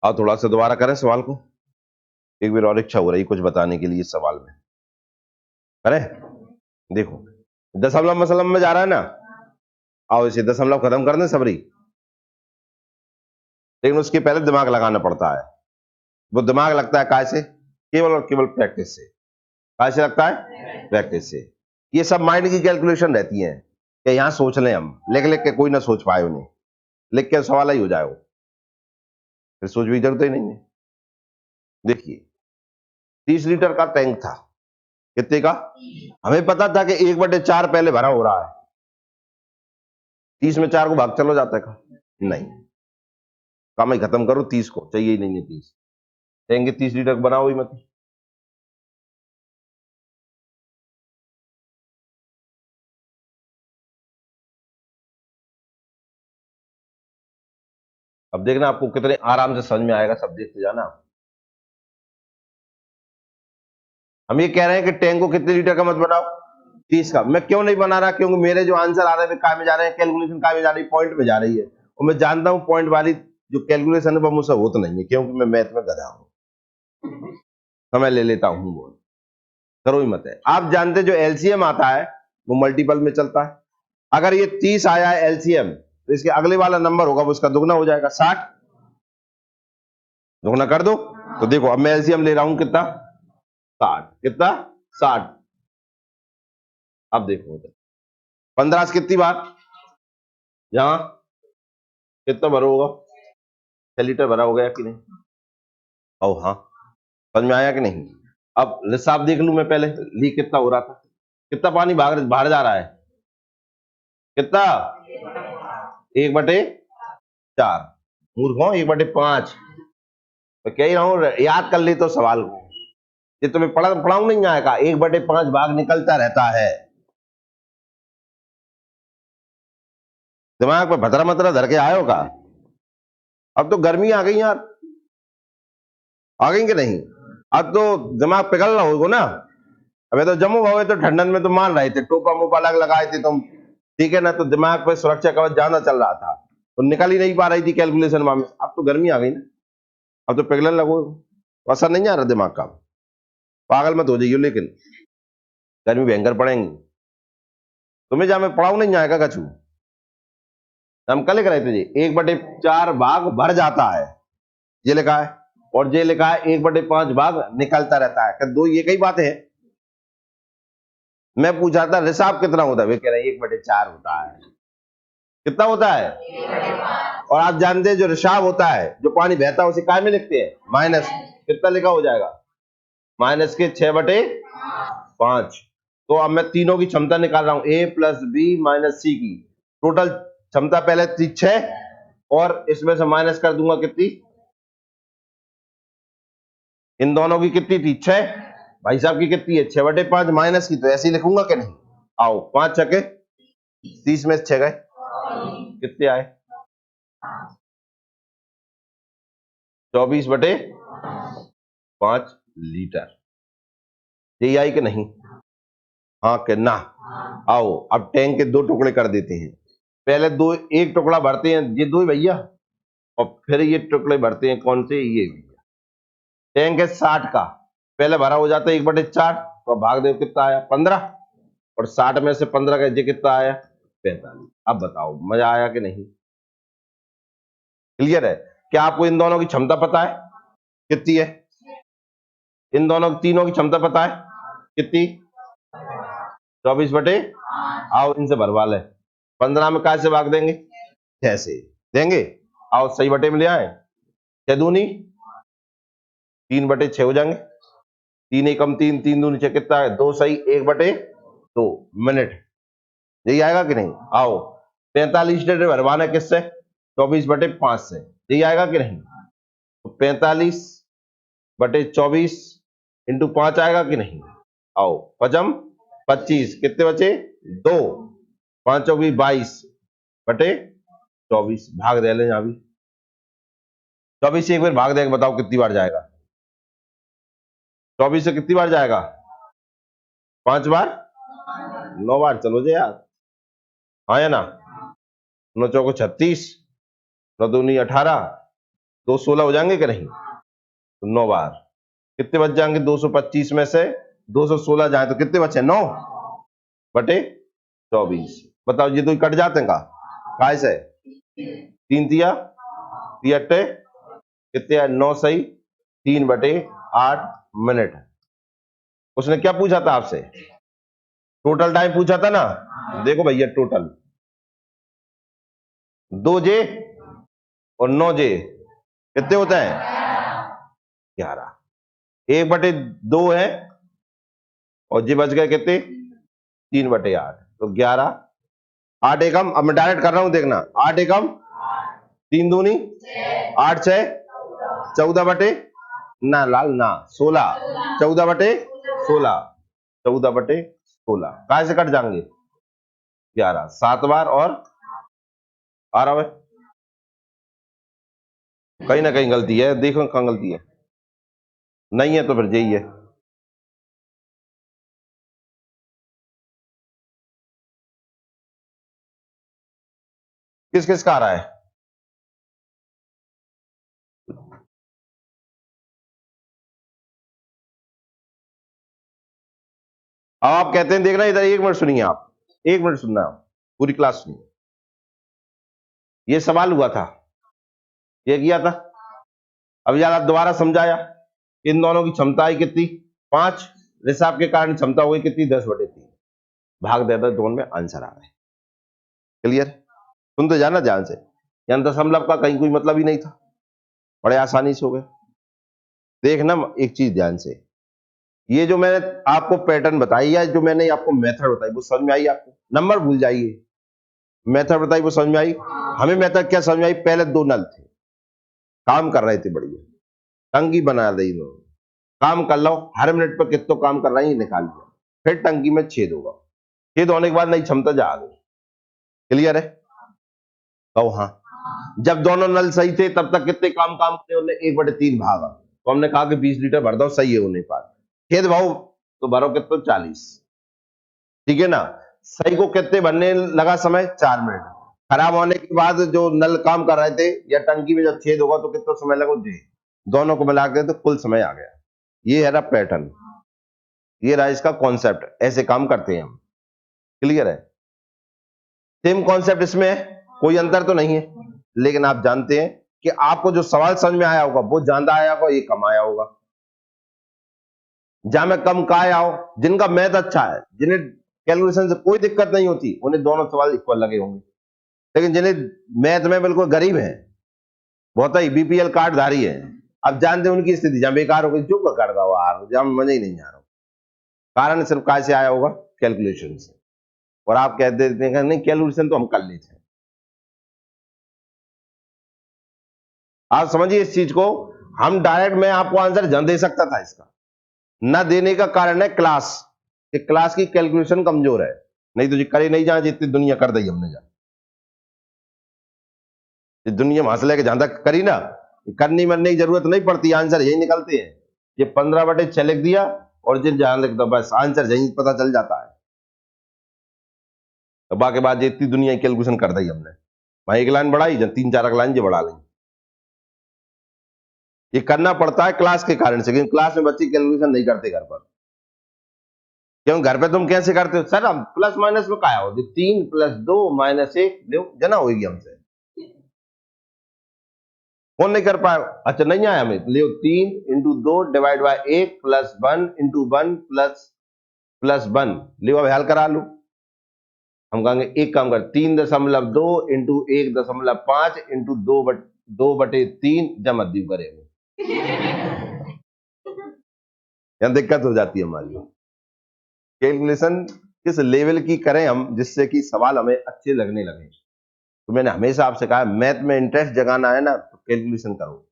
आओ थोड़ा सा दोबारा करें सवाल को, एक बार और इच्छा हो रही कुछ बताने के लिए इस सवाल में। करें? देखो दशमलव मसलम में जा रहा है ना, आओ इसे दशमलव खत्म कर दें सबरी। लेकिन उसके पहले दिमाग लगाना पड़ता है। वो दिमाग लगता है काय से? केवल और केवल प्रैक्टिस से। काय से लगता है? प्रैक्टिस से। ये सब माइंड की कैलकुलेशन रहती है कि यहां सोच लें हम, लिख लिख के कोई ना सोच पाए उन्हें, लिख के सवाल ही हो जाए वो, फिर सोच भी जरूरत ही नहीं है। देखिए 30 लीटर का टैंक था, कितने का? हमें पता था कि 1/4 पहले भरा हो रहा है। 30 में 4 को भाग चलो जाता है का? नहीं, काम ही खत्म करो, 30 को चाहिए ही नहीं है। 30 कहेंगे 30 लीटर बनाओ ही मत। अब देखना आपको कितने आराम से समझ में आएगा, सब देखते जाना। हम ये कह रहे हैं कि टैंक को कितने लीटर का मत बनाओ? 30 का। मैं क्यों नहीं बना रहा? क्योंकि मेरे जो आंसर आ रहे हैं काय में जा रहे हैं? कैलकुलेशन काय में जा रही है? पॉइंट में जा रही है। और मैं जानता हूं पॉइंट वाली जो कैलकुलेशन है वो मुझसे होता नहीं है, क्योंकि मैं मैथ में गधा हूं, समय ले लेता हूं। वो करो ही मत है। आप जानते जो एलसीएम आता है वो मल्टीपल में चलता है। अगर ये 30 आया है एलसीएम, तो इसके अगले वाला नंबर होगा वो उसका दुगना हो जाएगा, 60। दुगना कर दो। तो देखो अब मैं एलसीएम ले रहा हूं कितना? 60। कितना? 60। अब देखो 15 से कितनी बार? यहां कितना भरा होगा? 6 लीटर भरा हो गया कि नहीं? ओ हाँ, समझ में आया कि नहीं? अब हिसाब देख लूं मैं पहले, लीक कितना हो रहा था, कितना पानी बाहर बाहर जा रहा है, कितना, 1/4। मूर्ख हो, 1/5। तो कह ही रहा हूं, याद कर ले तो सवाल को, ये तुम्हें पढ़ाऊं नहीं आएगा, 1/5 भाग निकलता रहता है। दिमाग पे भतरा मतरा धर के आयो का। अब तो गर्मी आ गई यार, आ गई कि नहीं, अब तो दिमाग पिघल रहा होगा ना। अबे तो जम्मू भावे तो ठंडन में तो मान रहे थे, टोपा मोपा अलग लगाए थे तुम, ठीक है ना, तो दिमाग पे सुरक्षा कवच ज्यादा चल रहा था, तो निकल ही नहीं पा रही थी कैलकुलेशन में। अब तो गर्मी आ गई ना, अब तो पिघलन लगो, तो असर नहीं आ रहा दिमाग का। पागल मत हो जाइयो, लेकिन गर्मी भयंकर पड़ेंगी। तुम्हें जहां मैं पढ़ाऊ नहीं आएगा कछू, हम कल लिख रहे थे जी, 1/4 भाग भर जाता है, ये लिखा है, और ये लिखा है 1/5 भाग निकलता रहता है, दो ये कई बातें हैं। मैं पूछा था रिसाव कितना होता है, वे कह रहे हैं 1/4 होता है। कितना होता है, और आप जानते हैं जो रिसाव होता है, जो पानी बहता है, उसे काय में लिखते हैं, माइनस। कितना लिखा हो जाएगा, माइनस के 6/5। तो अब मैं तीनों की क्षमता निकाल रहा हूं, ए प्लस बी माइनस सी की टोटल क्षमता पहले थी 6, और इसमें से माइनस कर दूंगा कितनी, इन दोनों की कितनी थी 6, भाई साहब की कितनी है 6/5 माइनस की, तो ऐसे ही लिखूंगा कि नहीं। आओ 5 छके 30 में से 6 गए, कितने आए, 24/5 लीटर, यही आई कि नहीं, हाँ कि ना। आओ अब टैंक के 2 टुकड़े कर देते हैं, पहले दो, एक टुकड़ा भरते हैं, ये 2 भैया, और फिर ये टुकड़े भरते हैं, कौन से, ये भैया। टैंक है 60 का, पहले भरा हो जाता है 1/4, तो भाग दे कितना आया 15, और 60 में से 15 का ये कितना आया 45। अब बताओ मजा आया कि नहीं, क्लियर है। क्या आपको इन दोनों की क्षमता पता है कितनी है, इन दोनों तीनों की क्षमता पता है कितनी, 24 आओ इनसे भरवा ले, 15 में कैसे भाग देंगे, 6 से देंगे। आओ सही बटे में ले आए, 6 दूनी 3/6 हो जाएंगे, 3 एकम 3, 3 दूनी 6, कितना है 2 सही 1/2 मिनट, यही आएगा कि नहीं। आओ 45 लीटर भरवाना किससे, 24/5 से, यही आएगा कि नहीं। तो 45/24 इंटू 5 आएगा कि नहीं। आओ पचम 25, कितने बचे 2, 5 चौकी 22/24, भाग दे लें यहां भी, 24 से एक बार भाग देंगे, बताओ कितनी बार जाएगा, 24 से कितनी बार जाएगा, 5 बार, 9 बार, चलो जी यार, हाँ या ना, 9 चौको 36, 9 दूनी 18, 2 16 हो जाएंगे कि नहीं, तो 9 बार, कितने बच जाएंगे 225 में से 216 जाए तो कितने बचे 9/24। बताओ ये तो कट जाते हैं का, काय से 3 तिया 3 कितने है 9 सही 3/8 मिनट। उसने क्या पूछा था आपसे, टोटल टाइम पूछा था ना, देखो भैया टोटल 2J और 9J कितने होते हैं 11, 1/2 है, और जी बच गए कितने 3/8, तो 11, 8 एकम, अब मैं डायरेक्ट कर रहा हूं देखना, 8 एकम 3 दूनी 8 6 14 ना लाल ना 16, 14/16, 14/16 कहा से कट जाएंगे 11, 7 बार और 12 में, कहीं ना कहीं गलती है, देखो कहां गलती है, नहीं है तो फिर यही है। किस किस का आ रहा है, अब आप कहते हैं देखना इधर, 1 मिनट सुनिए आप, 1 मिनट सुनना आप, पूरी क्लास सुनिए। ये सवाल हुआ था, ये किया था, अब यार आप दोबारा समझाया, इन दोनों की क्षमता आई कितनी 5, रिसाव के कारण क्षमता हुई कितनी 10/3, भाग देता दोनों में आंसर आ रहा है, क्लियर। सुन तो जाना ध्यान से, यानी दशमलव का कहीं कोई मतलब ही नहीं था, बड़े आसानी से हो गए। देखना एक चीज ध्यान से, ये जो मैंने आपको पैटर्न बताई है, जो मैंने आपको मेथड बताई, वो समझ में आई आपको? नंबर भूल जाइए, मेथड बताई वो समझ में आई। हमें मेथड क्या समझ में आई? पहले दो नल थे, काम कर रहे थे बढ़िया, टंकी बना दी इन्होंने, काम कर लो, हर मिनट पर कितना काम कर रहे हैं ये निकाल लिया, फिर टंकी में छेद होगा, छेद होने के बाद नई क्षमता जा आ गई। क्लियर है? कहो हाँ। जब दोनों नल सही थे तब तक कितने काम काम थे? उन्हें 1/3 भागा, तो हमने कहा कि 20 लीटर भर दो, सही है उन्हें पास। छेद भाव तो भरो कितना? 40। ठीक है ना? सही को कितने भरने लगा समय? 4 मिनट। खराब होने के बाद जो नल काम कर रहे थे या टंकी में जब छेद होगा तो कितना समय लगा? जी, दोनों को मिला के तो कुल समय आ गया। ये है रहा पैटर्न, ये रहा इसका कॉन्सेप्ट, ऐसे काम करते हैं हम। क्लियर है? सेम कॉन्सेप्ट इसमें है, कोई अंतर तो नहीं है, लेकिन आप जानते हैं कि आपको जो सवाल समझ में आया होगा वो ज्यादा आया होगा, ये कम आया होगा। जहां में कम का आया हो, जिनका मैथ अच्छा है, जिन्हें कैलकुलेशन से कोई दिक्कत नहीं होती, उन्हें दोनों सवाल इक्वल लगे होंगे। लेकिन जिन्हें मैथ में बिल्कुल गरीब है, बहुत ही बीपीएल कार्ड धारी है, अब जानते हैं उनकी स्थिति जहां बेकार हो गई, जो कर दो यार, जहां मजा ही नहीं आ रहा। कारण सिर्फ कहां से आया होगा? कैलकुलेशन से। और आप कह देते हैं नहीं कैलकुलेशन तो हम कर लेते हैं। आप समझिए इस चीज को, हम डायरेक्ट मैं आपको आंसर जन दे सकता था, इसका न देने का कारण है क्लास, कि क्लास की कैलकुलेशन कमजोर है, नहीं तो जी करे नहीं जहां जितनी दुनिया कर दी हमने, जहां दुनिया में हंस के जहां तक करी ना, करनी मरने की जरूरत नहीं पड़ती, आंसर यही निकलते हैं। ये 15/6 लिख दिया और जिन जहां लिख दो, बस आंसर यही पता चल जाता है। तो बाकी बात इतनी दुनिया की कैलकुलेशन कर दी हमने, वहां एक लाइन बढ़ाई, जब 3-4 लाइन जो बढ़ा ली। ये करना पड़ता है क्लास के कारण से, लेकिन क्लास में बच्चे कैलकुलेशन नहीं करते घर पर। क्यों? घर पे तुम कैसे करते हो? सर हम प्लस माइनस में क्या हो, 3 + 2 - 1 लो जना होगी हमसे, कौन नहीं कर पाए? अच्छा नहीं आया हमें, ले 3 × 2 / 1 + 1 × 1 + 1, ले अब हल करा लो। हम कहेंगे एक काम कर, 3.2 × 1.5 × 2/3 जमा दी करेंगे, यहाँ दिक्कत हो जाती है हमारी। कैलकुलेशन किस लेवल की करें हम जिससे कि सवाल हमें अच्छे लगने लगे। तो मैंने हमेशा आपसे कहा मैथ में इंटरेस्ट जगाना है ना तो कैलकुलेशन करो,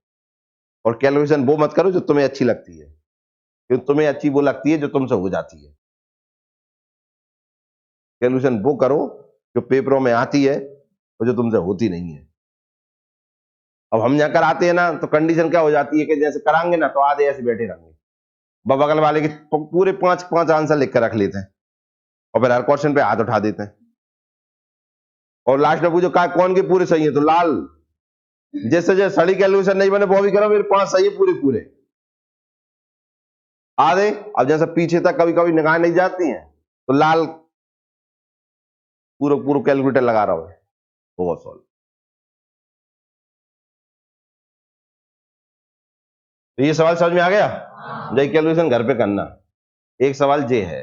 और कैलकुलेशन वो मत करो जो तुम्हें अच्छी लगती है, क्योंकि तुम्हें अच्छी वो लगती है जो तुमसे हो जाती है। कैलकुलेशन वो करो जो पेपरों में आती है और जो तुमसे होती नहीं है। अब हम यहाँ कराते हैं ना तो कंडीशन क्या हो जाती है कि जैसे कराएंगे ना तो आधे ऐसे बैठे रहेंगे, बगल वाले के पूरे 5 आंसर लिख कर रख लेते हैं और फिर हर क्वेश्चन पे हाथ उठा देते हैं, और लास्ट में पूछो कौन के पूरे सही है तो लाल, जैसे जैसे सड़ी कैलकुलेशन नहीं बने वो भी करो, मेरे 5 सही है पूरे पूरे आधे। अब जैसे पीछे तक कभी कभी निगाह नहीं जाती हैं तो लाल पूरा पूरा कैलकुलेटर लगा रहा हूं, होगा सॉल्व। तो ये सवाल समझ में आ गया? जय कैलकुलेशन घर पे करना। एक सवाल ये है